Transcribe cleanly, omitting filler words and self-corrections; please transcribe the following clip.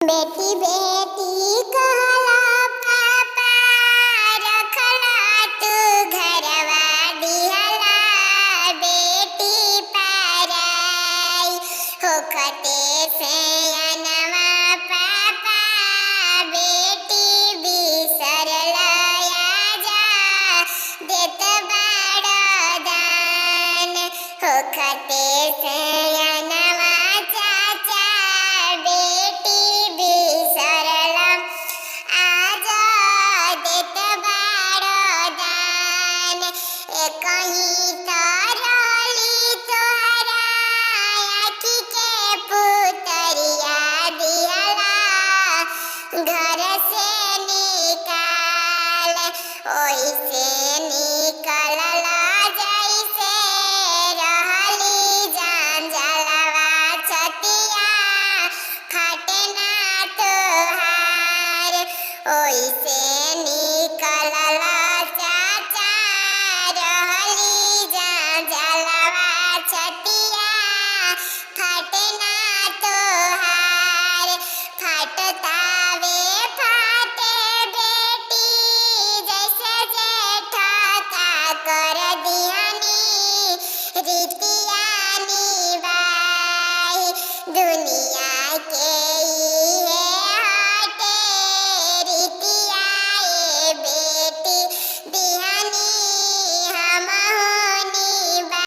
बेटी बेटी कहला पापा रखला तू घरवा दिहला बेटी पराई होखते से अनवा पापा बेटी बिसरला आजा देत बाड़ा दान होखते से अनवा चाचा बेटी बिसरला आजा देत बाड़ा दान कहीं तरली तोहरा आँखी के पुतरिया दिहला घर से निकाल ओइसे निकलला